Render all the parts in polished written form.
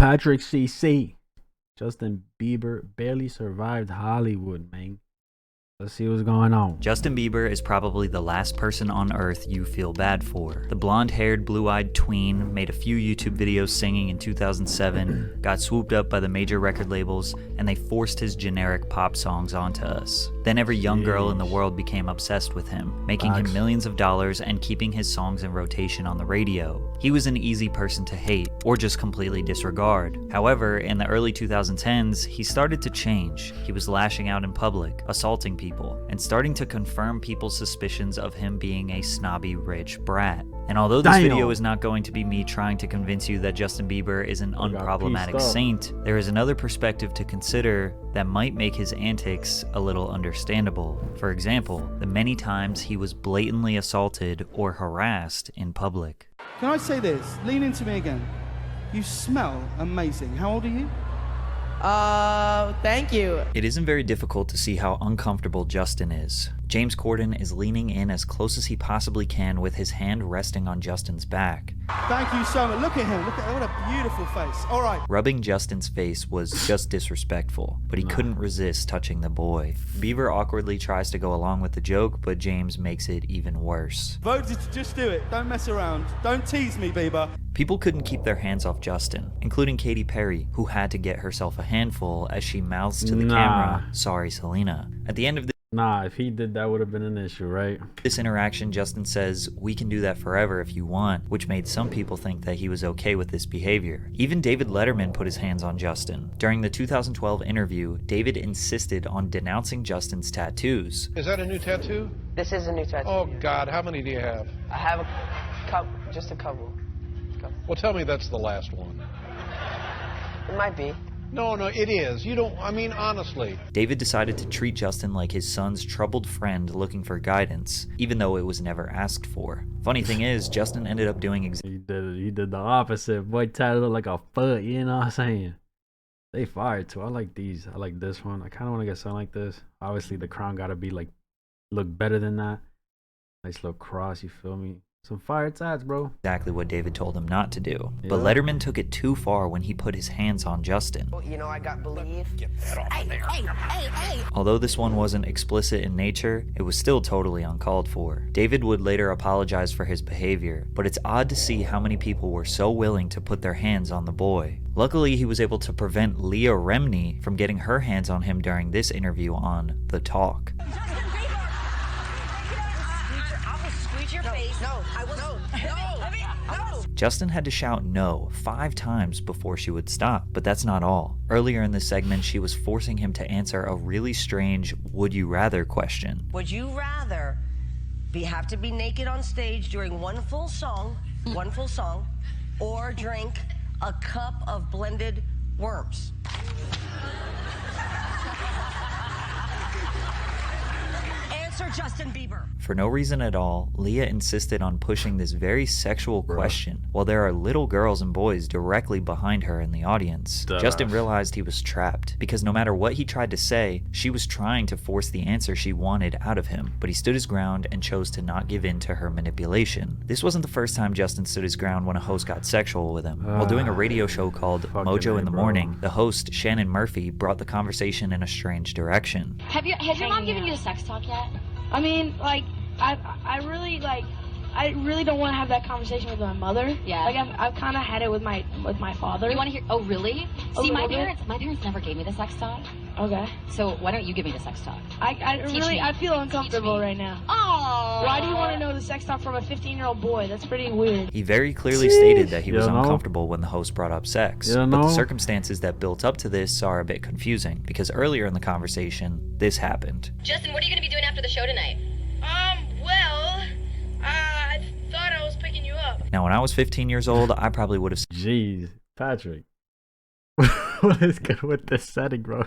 PatrickCc. Justin Bieber barely survived Hollywood, man. Let's see what's going on. Justin Bieber is probably the last person on earth you feel bad for. The blonde-haired, blue-eyed tween made a few YouTube videos singing in 2007, got swooped up by the major record labels, and they forced his generic pop songs onto us. Then every young girl in the world became obsessed with him, making him millions of dollars and keeping his songs in rotation on the radio. He was an easy person to hate, or just completely disregard. However, in the early 2010s, he started to change. He was lashing out in public, assaulting people, and starting to confirm people's suspicions of him being a snobby rich brat. And although this video is not going to be me trying to convince you that Justin Bieber is an unproblematic saint, there is another perspective to consider that might make his antics a little understandable. For example, the many times he was blatantly assaulted or harassed in public. Can I say this? Lean into me again. You smell amazing. How old are you? Thank you. It isn't very difficult to see how uncomfortable Justin is. James Corden is leaning in as close as he possibly can with his hand resting on Justin's back. Thank you so much. Look at him. Look at what a beautiful face. All right. Rubbing Justin's face was just disrespectful, but he couldn't resist touching the boy. Bieber awkwardly tries to go along with the joke, but James makes it even worse. Voted to just do it. Don't mess around. Don't tease me, Bieber. People couldn't keep their hands off Justin, including Katy Perry, who had to get herself a handful as she mouths to the camera, "Sorry, Selena." At the end of if he did, that would have been an issue, right? this interaction, Justin says, "We can do that forever if you want," which made some people think that he was okay with this behavior. Even David Letterman put his hands on Justin. During the 2012 interview, David insisted on denouncing Justin's tattoos. Is that a new tattoo? This is a new tattoo. Oh, God, how many do you have? I have a couple, just a couple. Well, tell me that's the last one. It might be. No, it is. You don't, I mean, honestly. David decided to treat Justin like his son's troubled friend looking for guidance, even though it was never asked for. Funny thing is, Justin ended up doing He did the opposite. Boy, tatted up like a foot, you know what I'm saying? They fired too. I like these. I like this one. I kind of want to get something like this. Obviously, the crown got to be like, look better than that. Nice little cross, you feel me? Some fire tats, bro. exactly what David told him not to do. But Letterman took it too far when he put his hands on Justin. You know, I got believe. Get that off of there. Although this one wasn't explicit in nature, it was still totally uncalled for. David would later apologize for his behavior, but it's odd to see how many people were so willing to put their hands on the boy. Luckily, he was able to prevent Leah Remini from getting her hands on him during this interview on The Talk. Justin had to shout no 5 times before she would stop, but that's not all. Earlier in this segment, she was forcing him to answer a really strange would you rather question. Would you rather have to be naked on stage during one full song, or drink a cup of blended worms? Answer Justin Bieber. For no reason at all, Leah insisted on pushing this very sexual question while there are little girls and boys directly behind her in the audience. Justin realized he was trapped because no matter what he tried to say, she was trying to force the answer she wanted out of him, but he stood his ground and chose to not give in to her manipulation. This wasn't the first time Justin stood his ground when a host got sexual with him. While doing a radio show called Mojo in the Morning, the host, Shannon Murphy, brought the conversation in a strange direction. Has your mom given you the sex talk yet? I mean, like, I really don't want to have that conversation with my mother. Yeah. Like, I've kind of had it with my father. You want to hear? Oh, really? See, my parents never gave me the sex talk. Okay. So why don't you give me the sex talk? I feel uncomfortable right now. Oh. Why do you want to know the sex talk from a 15-year-old boy? That's pretty weird. He very clearly stated that he was uncomfortable when the host brought up sex. But the circumstances that built up to this are a bit confusing, because earlier in the conversation, this happened. Justin, what are you going to be doing after the show tonight? I thought I was picking you up. Now, when I was 15 years old, I probably would have... Jeez, Patrick. What is good with this setting, bro?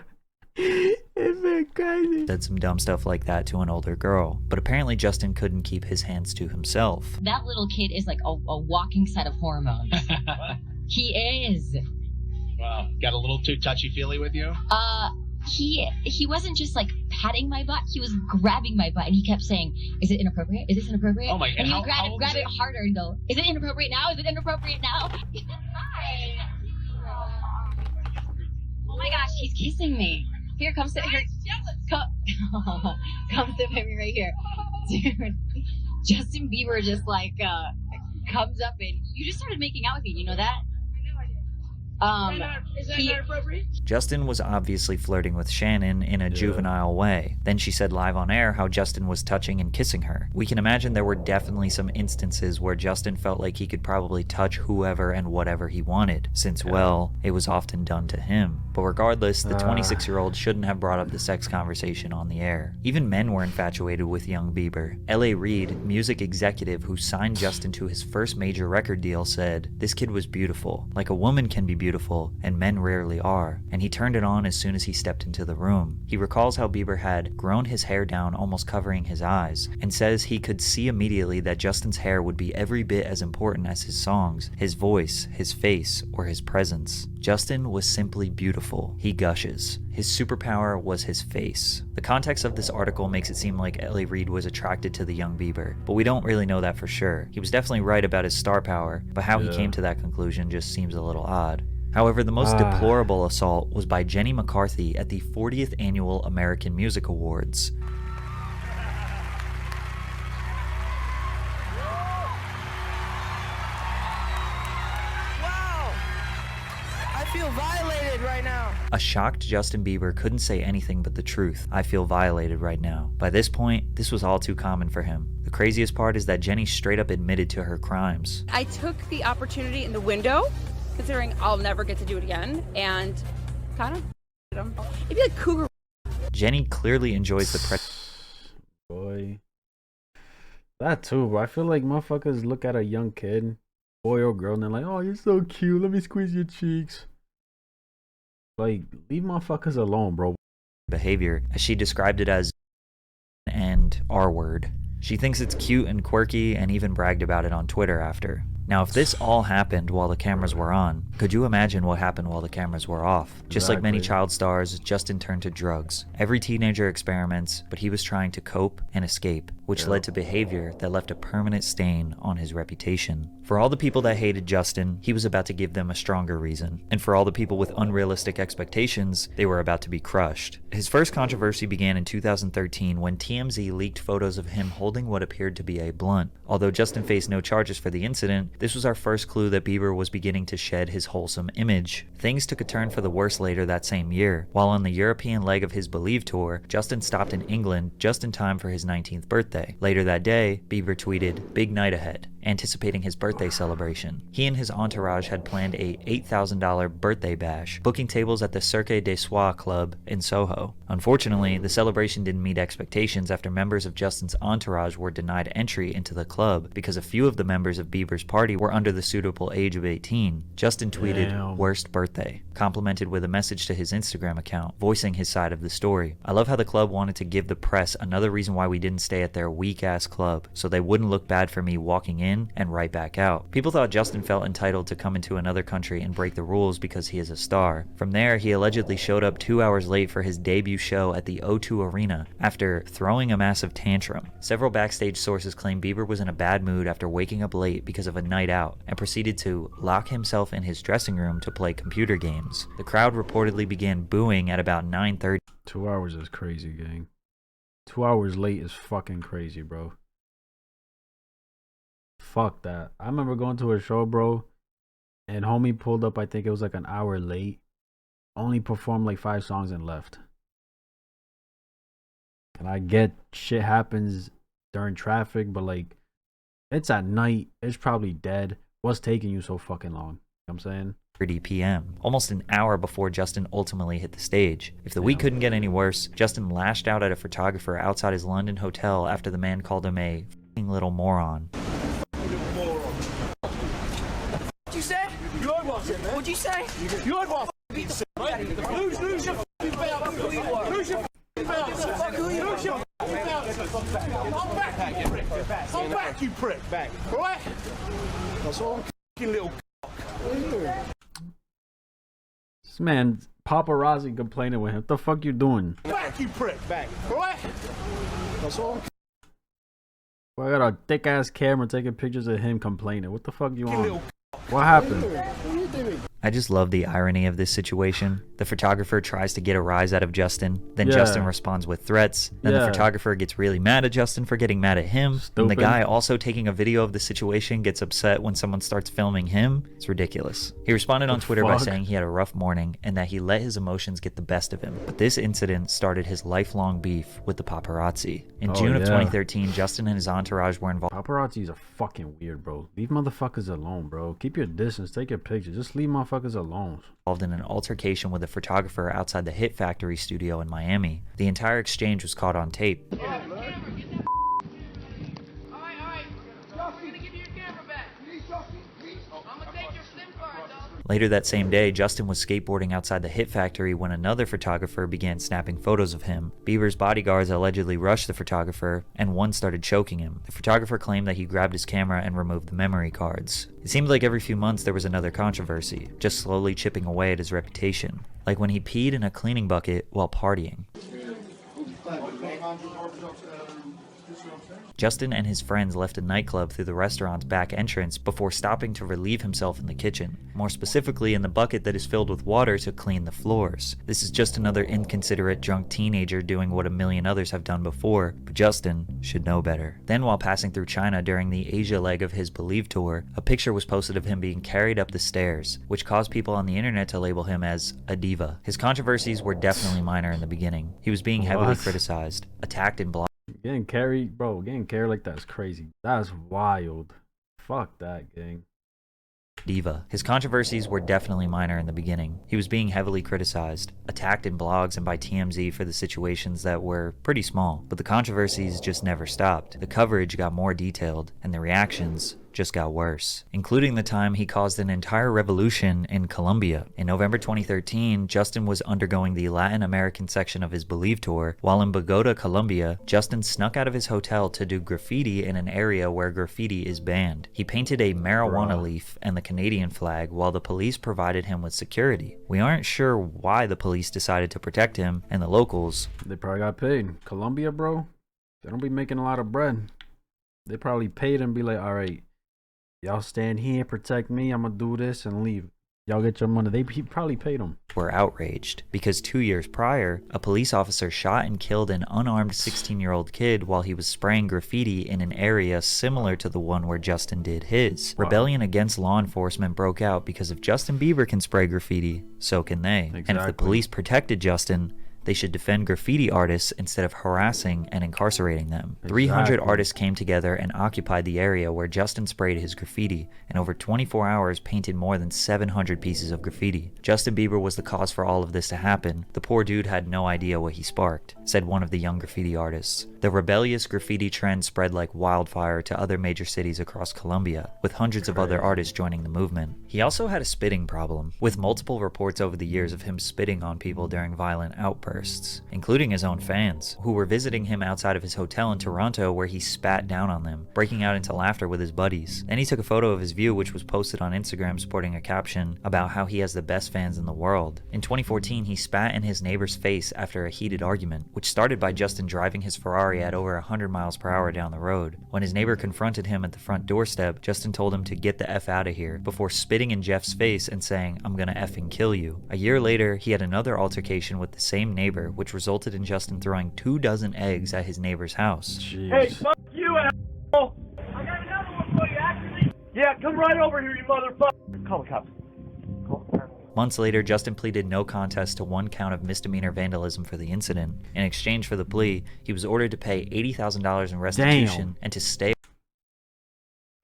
It's been crazy. Said some dumb stuff like that to an older girl, but apparently Justin couldn't keep his hands to himself. That little kid is like a walking set of hormones. He is. Wow, got a little too touchy-feely with you? He wasn't just like patting my butt, he was grabbing my butt and he kept saying, "Is it inappropriate? Is this inappropriate?" Oh my God. And he would grab it harder and go, "Is it inappropriate now? Is it inappropriate now?" Hi. my gosh, he's kissing me. Here, come sit here. Come sit with me right here. Dude, Justin Bieber just like comes up and you just started making out with me. You know that? Is that not appropriate? Justin was obviously flirting with Shannon in a juvenile way. Then she said live on air how Justin was touching and kissing her. We can imagine there were definitely some instances where Justin felt like he could probably touch whoever and whatever he wanted, since, well, it was often done to him. But regardless, the 26-year-old shouldn't have brought up the sex conversation on the air. Even men were infatuated with young Bieber. Leah Remini, music executive who signed Justin to his first major record deal, said, "This kid was beautiful, like a woman can be beautiful, and men rarely are, and he turned it on as soon as he stepped into the room." He recalls how Bieber had grown his hair down almost covering his eyes, and says he could see immediately that Justin's hair would be every bit as important as his songs, his voice, his face, or his presence. Justin was simply beautiful, he gushes. His superpower was his face. The context of this article makes it seem like Leah Remini was attracted to the young Bieber, but we don't really know that for sure. He was definitely right about his star power, but how he came to that conclusion just seems a little odd. However, the most deplorable assault was by Jenny McCarthy at the 40th Annual American Music Awards. I feel violated right now. A shocked Justin Bieber couldn't say anything but the truth. "I feel violated right now." By this point, this was all too common for him. The craziest part is that Jenny straight up admitted to her crimes. I took the opportunity in the window, considering I'll never get to do it again, and kind of him. It'd be like cougar. Jenny clearly enjoys the Boy. That too, bro. I feel like motherfuckers look at a young kid, boy or girl, and they're like, "Oh, you're so cute. Let me squeeze your cheeks." Like, leave motherfuckers alone, bro. behavior, as she described it as and R-word. She thinks it's cute and quirky and even bragged about it on Twitter after. Now, if this all happened while the cameras were on, could you imagine what happened while the cameras were off? Just like many child stars, Justin turned to drugs. Every teenager experiments, but he was trying to cope and escape, which led to behavior that left a permanent stain on his reputation. For all the people that hated Justin, he was about to give them a stronger reason. And for all the people with unrealistic expectations, they were about to be crushed. His first controversy began in 2013 when TMZ leaked photos of him holding what appeared to be a blunt. Although Justin faced no charges for the incident, this was our first clue that Bieber was beginning to shed his wholesome image. Things took a turn for the worse later that same year. While on the European leg of his Believe tour, Justin stopped in England just in time for his 19th birthday. Later that day, Bieber tweeted, "Big night ahead," anticipating his birthday celebration. He and his entourage had planned a $8,000 birthday bash, booking tables at the Cirque des Soirs Club in Soho. Unfortunately, the celebration didn't meet expectations after members of Justin's entourage were denied entry into the club because a few of the members of Bieber's party were under the suitable age of 18. Justin tweeted, "Worst birthday," complimented with a message to his Instagram account, voicing his side of the story. "I love how the club wanted to give the press another reason why we didn't stay at their weak-ass club, so they wouldn't look bad for me walking in and right back out." People thought Justin felt entitled to come into another country and break the rules because he is a star. From there, he allegedly showed up 2 hours late for his debut show at the O2 Arena after throwing a massive tantrum. Several backstage sources claim Bieber was in a bad mood after waking up late because of a night out and proceeded to lock himself in his dressing room to play computer games. The crowd reportedly began booing at about 9:30. 2 hours is crazy, gang. 2 hours late is fucking crazy, bro. Fuck that. I remember going to a show, bro, and homie pulled up, I think it was like an hour late, only performed like 5 songs and left. And I get shit happens during traffic, but like, it's at night, it's probably dead. What's taking you so fucking long? You know what I'm saying? 30 p.m., almost an hour before Justin ultimately hit the stage. If the week couldn't get any worse, Justin lashed out at a photographer outside his London hotel after the man called him a f***ing little moron. What'd you say? You heard what I said, man. What'd you say? You heard what I said, mate. Lose your f***ing belt. Who you are. Lose your f***ing belt. Fuck who you are. Lose your f***ing belt. I'm back, you prick. I'm back, you prick. Back. All right? That's all. F***ing little what are you doing? This man, paparazzi complaining with him. What the fuck you doing? Back, you prick. Back. All right? That's all. Well, I got a thick ass camera taking pictures of him complaining. What the fuck you on? What happened? What are you doing? I just love the irony of this situation. The photographer tries to get a rise out of Justin, then Justin responds with threats, then the photographer gets really mad at Justin for getting mad at him, and the guy also taking a video of the situation gets upset when someone starts filming him. It's ridiculous. He responded on Twitter by saying he had a rough morning and that he let his emotions get the best of him. But this incident started his lifelong beef with the paparazzi. In June of 2013, Justin and his entourage were involved. Paparazzis are fucking weird, bro. Leave motherfuckers alone, bro. Keep your distance. Take your pictures. Just leave motherfuckers alone. Involved in an altercation with a photographer outside the Hit Factory studio in Miami. The entire exchange was caught on tape. Later that same day, Justin was skateboarding outside the Hit Factory when another photographer began snapping photos of him. Bieber's bodyguards allegedly rushed the photographer, and one started choking him. The photographer claimed that he grabbed his camera and removed the memory cards. It seemed like every few months there was another controversy, just slowly chipping away at his reputation. Like when he peed in a cleaning bucket while partying. Justin and his friends left a nightclub through the restaurant's back entrance before stopping to relieve himself in the kitchen, more specifically in the bucket that is filled with water to clean the floors. This is just another inconsiderate drunk teenager doing what a million others have done before, but Justin should know better. Then while passing through China during the Asia leg of his Believe tour, a picture was posted of him being carried up the stairs, which caused people on the internet to label him as a diva. His controversies were definitely minor in the beginning. He was being heavily criticized, attacked and blocked. Getting carried, bro, getting carried like that is crazy. That's wild. Fuck that, gang. Diva. His controversies were definitely minor in the beginning. He was being heavily criticized, attacked in blogs and by TMZ for the situations that were pretty small, but the controversies just never stopped. The coverage got more detailed, and the reactions just got worse, including the time he caused an entire revolution in Colombia. In November 2013, Justin was undergoing the Latin American section of his Believe tour. While in Bogota, Colombia, Justin snuck out of his hotel to do graffiti in an area where graffiti is banned. He painted a marijuana leaf and the Canadian flag while the police provided him with security. We aren't sure why the police decided to protect him, and the locals, they probably got paid. Colombia, bro, they don't be making a lot of bread. They probably paid and be like, all right, y'all stand here, protect me, I'm gonna do this and leave. Y'all get your money. He probably paid them. Were outraged because 2 years prior, a police officer shot and killed an unarmed 16-year-old kid while he was spraying graffiti in an area similar to the one where Justin did his. Wow. Rebellion against law enforcement broke out because if Justin Bieber can spray graffiti, so can they. Exactly. And if the police protected Justin, they should defend graffiti artists instead of harassing and incarcerating them. Exactly. 300 artists came together and occupied the area where Justin sprayed his graffiti, and over 24 hours painted more than 700 pieces of graffiti. Justin Bieber was the cause for all of this to happen. The poor dude had no idea what he sparked, said one of the young graffiti artists. The rebellious graffiti trend spread like wildfire to other major cities across Colombia, with hundreds of other artists joining the movement. He also had a spitting problem, with multiple reports over the years of him spitting on people during violent outbursts, including his own fans, who were visiting him outside of his hotel in Toronto where he spat down on them, breaking out into laughter with his buddies. Then he took a photo of his view which was posted on Instagram sporting a caption about how he has the best fans in the world. In 2014, he spat in his neighbor's face after a heated argument, which started by Justin driving his Ferrari at over 100 miles per hour down the road. When his neighbor confronted him at the front doorstep, Justin told him to get the F out of here before spitting in Jeff's face and saying, "I'm gonna effing kill you." A year later, he had another altercation with the same neighbor, which resulted in Justin throwing 24 eggs at his neighbor's house. Jeez. Hey, fuck you, asshole! I got another one for you, actually. Yeah, come right over here, you motherfucker. Call the cops. Months later, Justin pleaded no contest to 1 count of misdemeanor vandalism for the incident. In exchange for the plea, he was ordered to pay $80,000 in restitution and to stay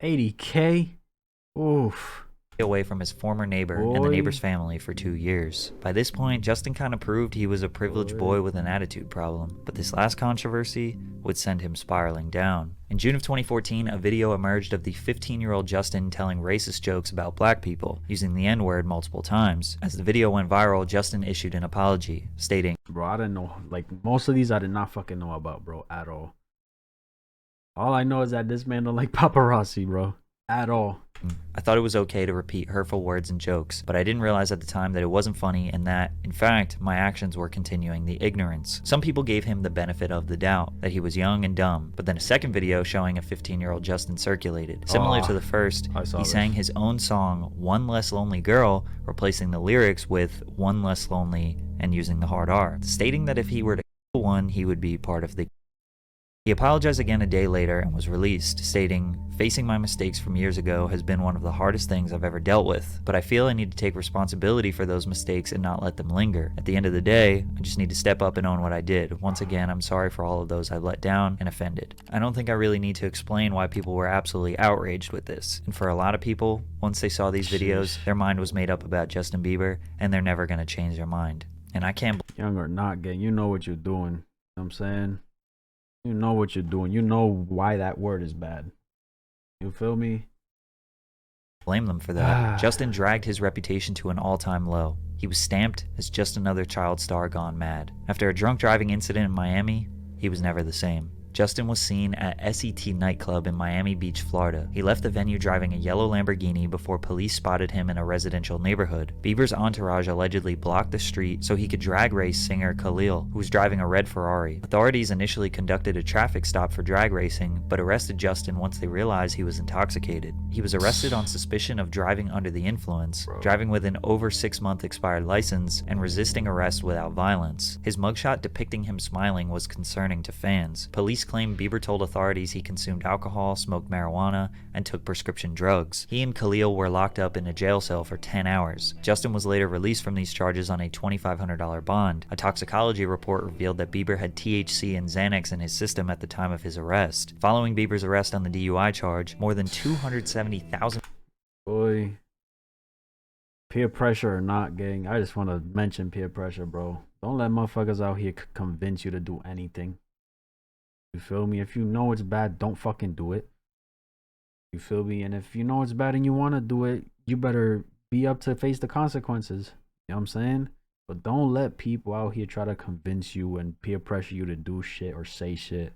$80K? Oof. Away from his former neighbor and the neighbor's family for 2 years. By this point, Justin kind of proved he was a privileged boy with an attitude problem, but this last controversy would send him spiraling down. In June of 2014, a video emerged of the 15-year-old Justin telling racist jokes about black people, using the N-word multiple times. As the video went viral, Justin issued an apology, stating, "Bro, I didn't know, like, most of these I did not fucking know about, bro, at all. All I know is that this man don't like paparazzi, bro, at all. I thought it was okay to repeat hurtful words and jokes, but I didn't realize at the time that it wasn't funny and that, in fact, my actions were continuing the ignorance. Some people gave him the benefit of the doubt, that he was young and dumb, but then a second video showing a 15-year-old Justin circulated. Similar to the first, he sang his own song, One Less Lonely Girl, replacing the lyrics with One Less Lonely and using the hard R, stating that if he were to kill one, he would be part of the. He apologized again a day later and was released, stating, "Facing my mistakes from years ago has been one of the hardest things I've ever dealt with, but I feel I need to take responsibility for those mistakes and not let them linger. At the end of the day, I just need to step up and own what I did. Once again, I'm sorry for all of those I've let down and offended." I don't think I really need to explain why people were absolutely outraged with this. And for a lot of people, once they saw these videos, their mind was made up about Justin Bieber, and they're never going to change their mind. And I can't. Young or not, gang, you know what you're doing. You know what I'm saying? You know what you're doing. You know why that word is bad. You feel me? Blame them for that. Justin dragged his reputation to an all-time low. He was stamped as just another child star gone mad. After a drunk driving incident in Miami, he was never the same. Justin was seen at SET nightclub in Miami Beach, Florida. He left the venue driving a yellow Lamborghini before police spotted him in a residential neighborhood. Bieber's entourage allegedly blocked the street so he could drag race singer Khalil, who was driving a red Ferrari. Authorities initially conducted a traffic stop for drag racing, but arrested Justin once they realized he was intoxicated. He was arrested on suspicion of driving under the influence, driving with an over 6-month expired license, and resisting arrest without violence. His mugshot depicting him smiling was concerning to fans. Police claimed Bieber told authorities he consumed alcohol, smoked marijuana, and took prescription drugs. He and Khalil were locked up in a jail cell for 10 hours. Justin was later released from these charges on a $2,500 bond. A toxicology report revealed that Bieber had THC and Xanax in his system at the time of his arrest. Following Bieber's arrest on the DUI charge, more than 270,000. Boy, peer pressure or not, gang, I just want to mention peer pressure, bro. Don't let motherfuckers out here convince you to do anything. You feel me? If you know it's bad, don't fucking do it. You feel me? And if you know it's bad and you want to do it, you better be up to face the consequences. You know what I'm saying? But don't let people out here try to convince you and peer pressure you to do shit or say shit.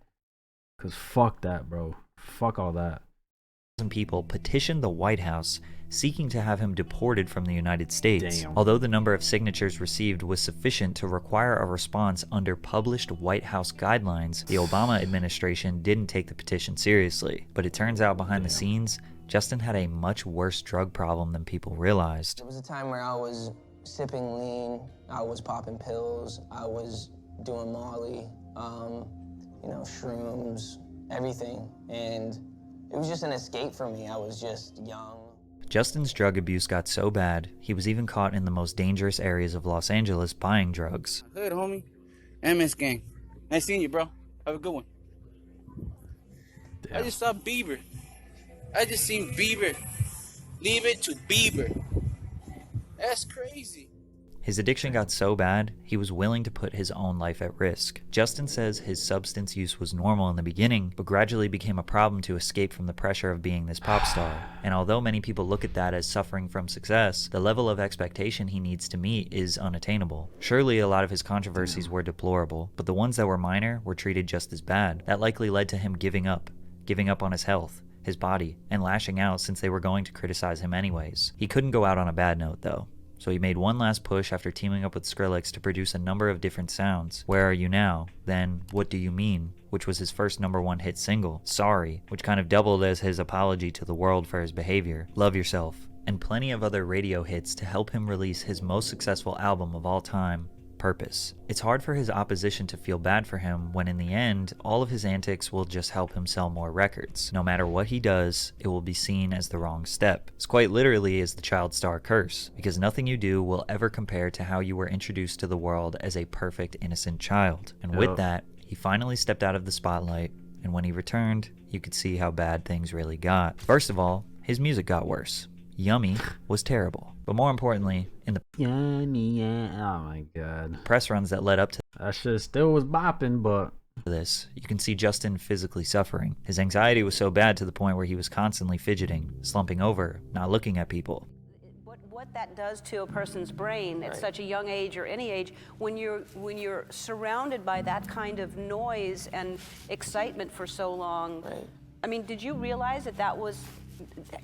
Because fuck that, bro. Fuck all that. People petitioned the White House seeking to have him deported from the United States. Damn. Although the number of signatures received was sufficient to require a response under published White House guidelines, the Obama administration didn't take the petition seriously. But it turns out behind the scenes, Justin had a much worse drug problem than people realized. There was a time where I was sipping lean, I was popping pills, I was doing Molly, you know, shrooms, everything. And it was just an escape for me. I was just young. Justin's drug abuse got so bad, he was even caught in the most dangerous areas of Los Angeles buying drugs. Hood, homie. MS gang. Nice seeing you, bro. Have a good one. Damn. I just saw Bieber. I just seen Bieber. Leave it to Bieber. That's crazy. His addiction got so bad, he was willing to put his own life at risk. Justin says his substance use was normal in the beginning, but gradually became a problem to escape from the pressure of being this pop star. And although many people look at that as suffering from success, the level of expectation he needs to meet is unattainable. Surely a lot of his controversies were deplorable, but the ones that were minor were treated just as bad. That likely led to him giving up on his health, his body, and lashing out since they were going to criticize him anyways. He couldn't go out on a bad note though. So he made one last push after teaming up with Skrillex to produce a number of different sounds. Where Are You Now? Then What Do You Mean? Which was his first #1 hit single. Sorry, which kind of doubled as his apology to the world for his behavior. Love Yourself. And plenty of other radio hits to help him release his most successful album of all time, Purpose. It's hard for his opposition to feel bad for him when in the end, all of his antics will just help him sell more records. No matter what he does, it will be seen as the wrong step. It's quite literally is the child star curse, because nothing you do will ever compare to how you were introduced to the world as a perfect, innocent child. And with that, he finally stepped out of the spotlight, and when he returned, you could see how bad things really got. First of all, his music got worse. Yummy was terrible. But more importantly, in the Yummy, yeah. Oh my god. press runs that led up to that shit still was bopping, but this, you can see Justin physically suffering. His anxiety was so bad to the point where he was constantly fidgeting, slumping over, not looking at people. What that does to a person's brain at such a young age or any age, when you're surrounded by that kind of noise and excitement for so long. I mean, did you realize that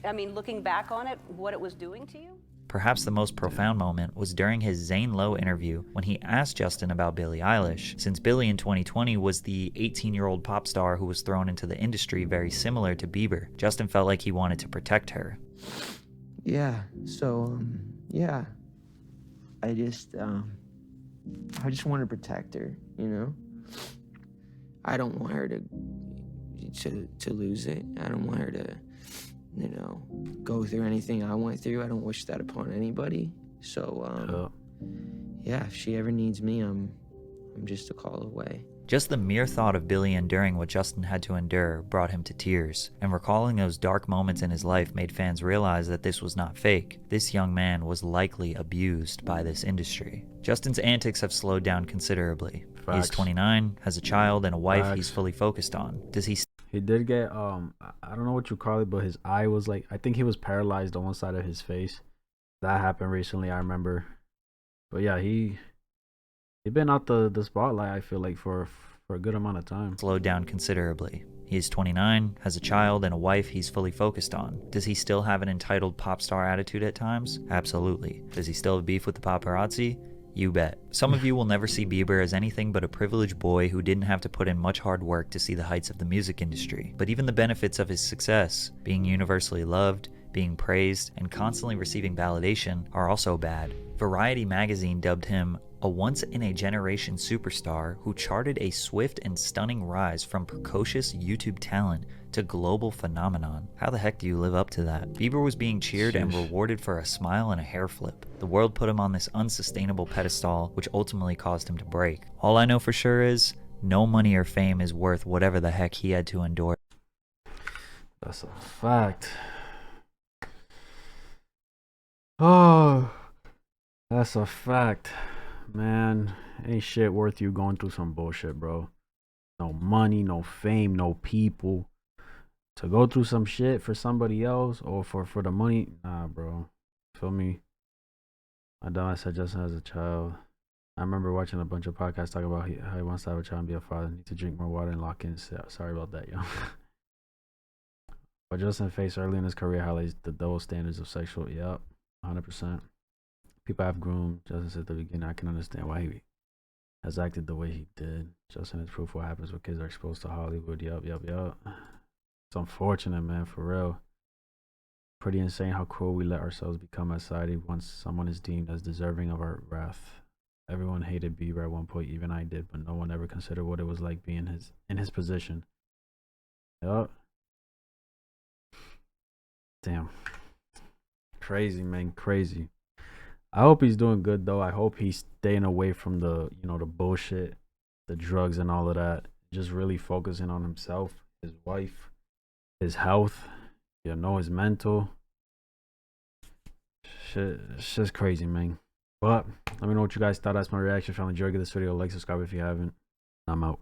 I mean, looking back on it, what it was doing to you? Perhaps the most profound moment was during his Zane Lowe interview when he asked Justin about Billie Eilish, since Billie in 2020 was the 18-year-old pop star who was thrown into the industry very similar to Bieber. Justin felt like he wanted to protect her. Yeah, so, yeah. I just want to protect her, you know? I don't want her to lose it. I don't want her to, you know, go through anything I went through. I don't wish that upon anybody. So, yeah, if she ever needs me, I'm just a call away. Just the mere thought of Billie enduring what Justin had to endure brought him to tears, and recalling those dark moments in his life made fans realize that this was not fake. This young man was likely abused by this industry. Justin's antics have slowed down considerably. Facts. He's 29, has a child and a wife Facts. he's fully focused on. Does he He did get I don't know what you call it, but his eye was like, I think he was paralyzed on one side of his face. That happened recently, I remember. But yeah, he been out the spotlight, I feel like, for a good amount of time. slowed down considerably? He is 29, has a child and a wife he's fully focused on. Does he still have an entitled pop star attitude at times? Absolutely. Does he still have beef with the paparazzi? You bet. Some of you will never see Bieber as anything but a privileged boy who didn't have to put in much hard work to see the heights of the music industry. But even the benefits of his success, being universally loved, being praised, and constantly receiving validation, are also bad. Variety magazine dubbed him a once-in-a-generation superstar who charted a swift and stunning rise from precocious YouTube talent to global phenomenon. How the heck do you live up to that? Bieber was being cheered and rewarded for a smile and a hair flip. The world put him on this unsustainable pedestal, which ultimately caused him to break. All I know for sure is, no money or fame is worth whatever the heck he had to endure. That's a fact. Oh, that's a fact. Man, ain't shit worth you going through some bullshit, bro. No money, no fame, no people. To go through some shit for somebody else or for the money, nah, bro. Feel me? My dad said Justin as a child. I remember watching a bunch of podcasts talk about how he wants to have a child and be a father. Need to drink more water and lock in. Sorry about that, yo. But Justin faced early in his career highlights the double standards of sexual. Yep, 100%. People have groomed Justin since the beginning. I can understand why he has acted the way he did. Justin is proof what happens when kids are exposed to Hollywood. Yup. It's unfortunate, man, for real. Pretty insane how cruel we let ourselves become as society once someone is deemed as deserving of our wrath. Everyone hated Bieber at one point, even I did, but no one ever considered what it was like being in his position. Yup. Damn. Crazy, man, crazy. I hope he's doing good though. I hope he's staying away from the bullshit, the drugs and all of that. Just really focusing on himself, his wife, his health, his mental. Shit, it's just crazy, man. But let me know what you guys thought. That's my reaction. If you enjoyed, give this video a like, subscribe if you haven't. I'm out.